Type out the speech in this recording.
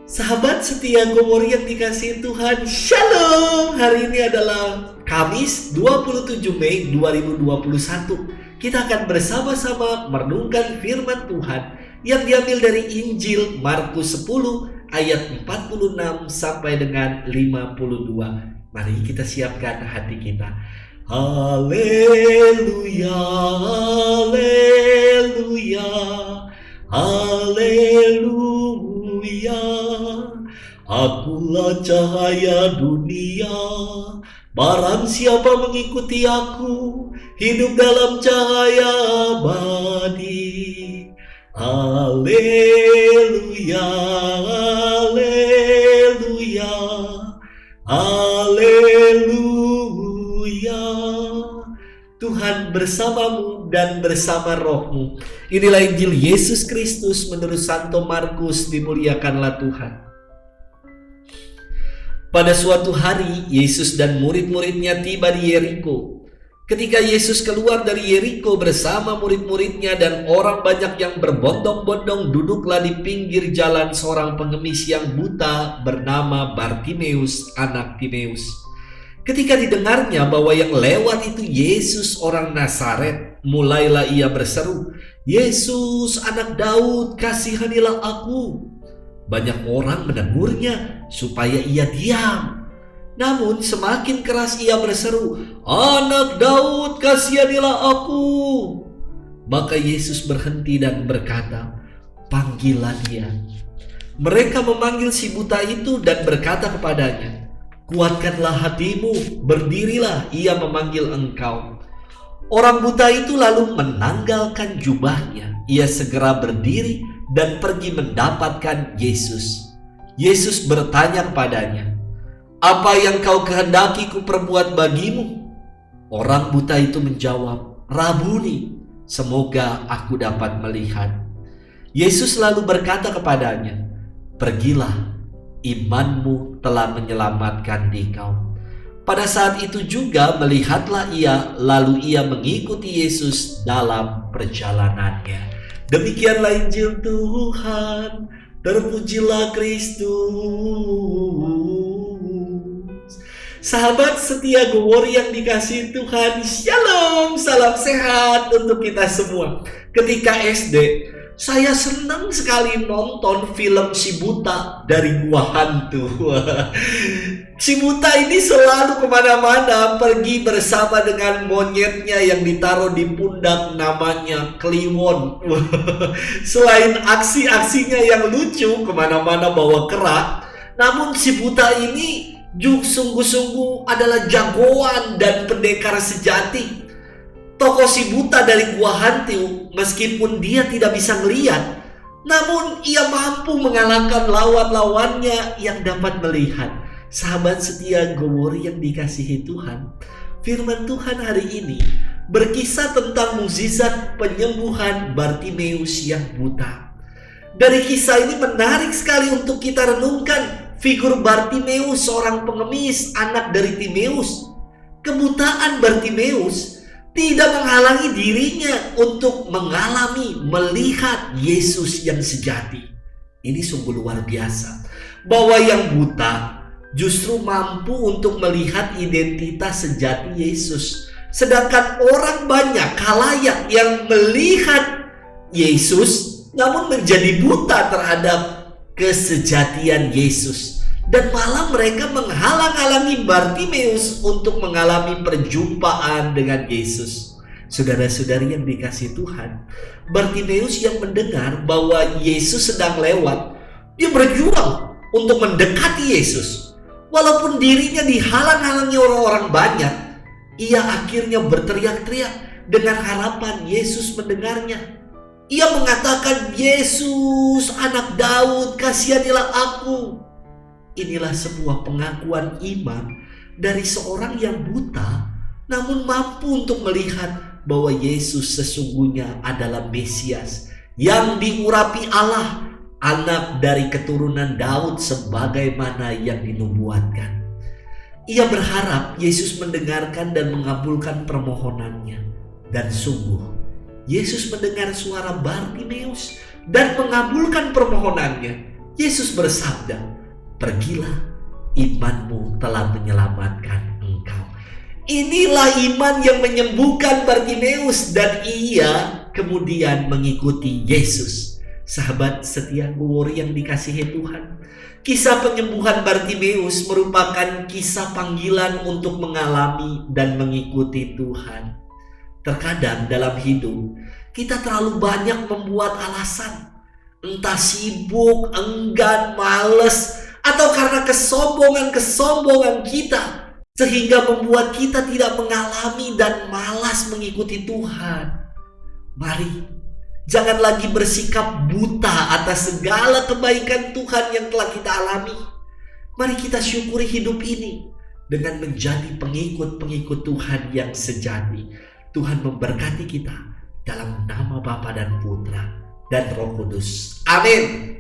Sahabat setia Gomor yang dikasihi Tuhan, Shalom. Hari ini adalah Kamis 27 Mei 2021. Kita akan bersama-sama merenungkan firman Tuhan yang diambil dari Injil Markus 10 ayat 46 sampai dengan 52. Mari kita siapkan hati kita. Haleluya, haleluya, haleluya. Akulah cahaya dunia. Barang siapa mengikuti aku, hidup dalam cahaya abadi. Haleluya, haleluya, haleluya. Tuhan bersamamu dan bersama rohmu. Inilah Injil Yesus Kristus menurut Santo Markus. Dimuliakanlah Tuhan. Pada suatu hari, Yesus dan murid-muridnya tiba di Yeriko. Ketika Yesus keluar dari Yeriko bersama murid-muridnya dan orang banyak yang berbondong-bondong, duduklah di pinggir jalan seorang pengemis yang buta bernama Bartimeus, anak Timeus. Ketika didengarnya bahwa yang lewat itu Yesus orang Nazaret, mulailah ia berseru, "Yesus, anak Daud, kasihanilah aku." Banyak orang menegurnya supaya ia diam. Namun semakin keras ia berseru, "Anak Daud, kasihanilah aku." Maka Yesus berhenti dan berkata, "Panggillah dia." Mereka memanggil si buta itu dan berkata kepadanya, "Kuatkanlah hatimu, berdirilah, ia memanggil engkau." Orang buta itu lalu menanggalkan jubahnya. Ia segera berdiri dan pergi mendapatkan Yesus. Yesus bertanya kepadanya, "Apa yang kau kehendaki ku perbuat bagimu?" Orang buta itu menjawab, "Rabuni, semoga aku dapat melihat." Yesus lalu berkata kepadanya, "Pergilah, imanmu telah menyelamatkan dikau." Pada saat itu juga melihatlah ia, lalu ia mengikuti Yesus dalam perjalanannya. Demikianlah Injil Tuhan. Terpujilah Kristus. Sahabat setia Gomor yang dikasihi Tuhan, Shalom, salam sehat untuk kita semua. Ketika SD, saya senang sekali nonton film Si Buta dari Gua Hantu. Si Buta ini selalu kemana-mana pergi bersama dengan monyetnya yang ditaruh di pundak, namanya Kliwon. Selain aksi-aksinya yang lucu, kemana-mana bawa kerak, namun si Buta ini sungguh-sungguh adalah jagoan dan pendekar sejati. Tokoh si buta dari Gua Hantu, meskipun dia tidak bisa melihat, namun ia mampu mengalahkan lawan-lawannya yang dapat melihat. Sahabat setia Gomor yang dikasihi Tuhan, firman Tuhan hari ini berkisah tentang mukjizat penyembuhan Bartimeus yang buta. Dari kisah ini menarik sekali untuk kita renungkan figur Bartimeus, seorang pengemis, anak dari Timeus. Kebutaan Bartimeus tidak menghalangi dirinya untuk melihat Yesus yang sejati. Ini sungguh luar biasa, bahwa yang buta justru mampu untuk melihat identitas sejati Yesus. Sedangkan orang banyak, khalayak yang melihat Yesus namun menjadi buta terhadap kesejatian Yesus. Dan malah mereka menghalang-halangi Bartimeus untuk mengalami perjumpaan dengan Yesus. Saudara-saudari yang dikasihi Tuhan, Bartimeus yang mendengar bahwa Yesus sedang lewat, dia berjuang untuk mendekati Yesus. Walaupun dirinya dihalang-halangi orang-orang banyak, ia akhirnya berteriak-teriak dengan harapan Yesus mendengarnya. Ia mengatakan, "Yesus, anak Daud, kasihanilah aku." Inilah sebuah pengakuan iman dari seorang yang buta, namun mampu untuk melihat bahwa Yesus sesungguhnya adalah Mesias yang diurapi Allah, anak dari keturunan Daud sebagaimana yang dinubuatkan. Ia berharap Yesus mendengarkan dan mengabulkan permohonannya. Dan sungguh, Yesus mendengar suara Bartimeus dan mengabulkan permohonannya. Yesus bersabda, "Pergilah, imanmu telah menyelamatkan engkau." Inilah iman yang menyembuhkan Bartimeus dan ia kemudian mengikuti Yesus. Sahabat setia Wuri yang dikasihi Tuhan, kisah penyembuhan Bartimeus merupakan kisah panggilan untuk mengalami dan mengikuti Tuhan. Terkadang dalam hidup kita terlalu banyak membuat alasan, entah sibuk, enggan, males, atau karena kesombongan kita, sehingga membuat kita tidak mengalami dan malas mengikuti Tuhan. Mari, jangan lagi bersikap buta atas segala kebaikan Tuhan yang telah kita alami. Mari kita syukuri hidup ini dengan menjadi pengikut-pengikut Tuhan yang sejati. Tuhan memberkati kita dalam nama Bapa dan Putra dan Roh Kudus. Amin.